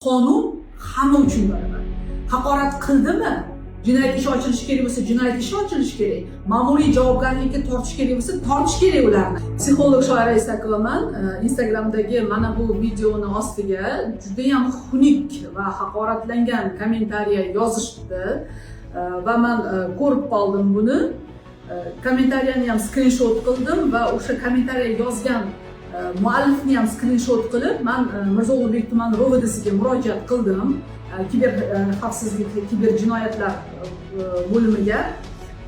Qonun hamma uchun baravar. Haqorat qildimi? Jinoyat ishi ochilishi kerak bo'lsa, jinoyat ishi ochilishi kerak. Ma'muriy javobgarlikka tortish kerak bo'lsa, tortish kerak ularni. Psixolog Shoira Isakovaman. Instagramdagi mana bu videoni ostiga juda ham xunuk va haqoratlangan kommentariya yozishdi va men ko'rib qoldim buni. Kommentariyani ham skrinshot qildim va o'sha kommentariya yozgan muallifni ham skrinshot qilib men Mirzo Ulug'bek tuman ROVDsiga murojaat qildim. Kiber xavfsizlik, kiber jinoyatlar bo'limiga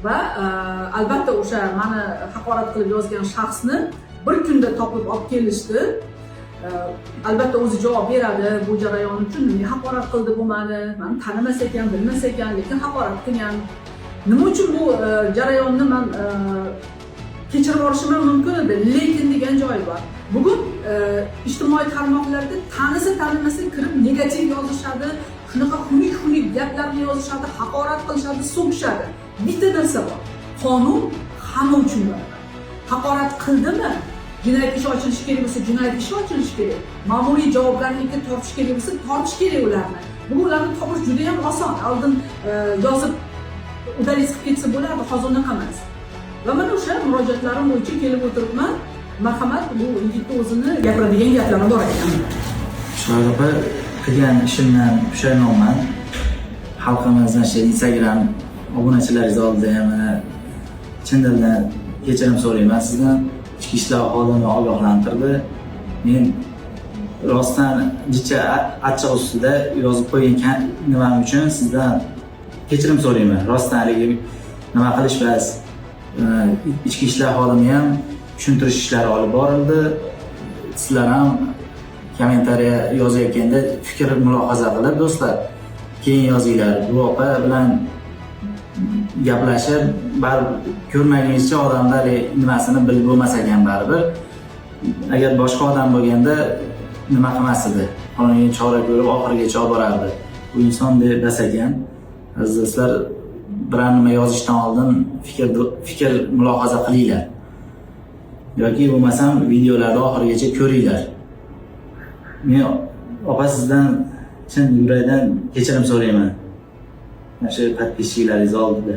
va albatta o'sha meni haqorat qilib yozgan shaxsni bir kunda topib olib kelishdi. Albatta o'zi javob beradi bu jarayon uchun. Nega haqorat qildi bu meni? Men tanimas ekan, bilmas ekan, lekin haqorat qilgan. Nima uchun bu jarayonni men kechirib olishim mumkin edi, lekin degan joyi bor. Bugun ijtimoiy tarmoqlarda tanisa tanimasa kirib negativ yozishadi, shunaqa xunuk gaplarni yozishadi, haqorat qilishadi, so'kishadi. Bitta narsa bor. Qonun hamma uchun baravar. Haqorat qildimi? Jinoyat ishi ochilishi kerak bo'lsa, jinoyat ishi ochilishi kerak. Ma'muriy javobgarlikka tortish kerak bo'lsa, tortish kerak ularni. Bu ularni topish juda ham oson. Oldin yozib udalist qilib ketsa bo'lardi, hozir unaqa emas. Va mana o'sha murojaatlarim bo'yicha kelib o'tiribman. Marhamat, bu yigitni o'zini gapiradigan gaplari bor ekan. Shoira opa, qilgan ishimdan pushaymonman. Xalqimizdan Instagram obunachilaringiz oldida ham chin dildan kechirim so'rayman sizdan. Ichki ishlar xodimi ogohlantirdi. Men rostdan jicha achchiq ustida yozib qo'ygan nimam uchun sizdan kechirim so'rayman. Rostdanligi nima qilishmas? Ichki ishlar xodimi ham tushuntirish ishlari olib borildi. Sizlar ham kommentariya yozayotganda fikr mulohaza qilib do'stlar keyin yozinglar. Bu opa bilan gaplashib, baribir ko'rmagunizcha odamlar nimasini bilib bo'lmas ekan baribir. Agar boshqa odam bo'lganda nima qilmas edi? Qonuniy chora ko'rib oxirigacha olib borardi. Bu inson deb bas ekan. Aziz do'stlar, biror nima yozishdan oldin fikr mulohaza qilinglar. Yoki bo'lmasam videolarni oxirigacha ko'ringlar. Men opa sizdan chin yurakdan kechirim so'rayman. Mana shu podpischiklaringiz oldida.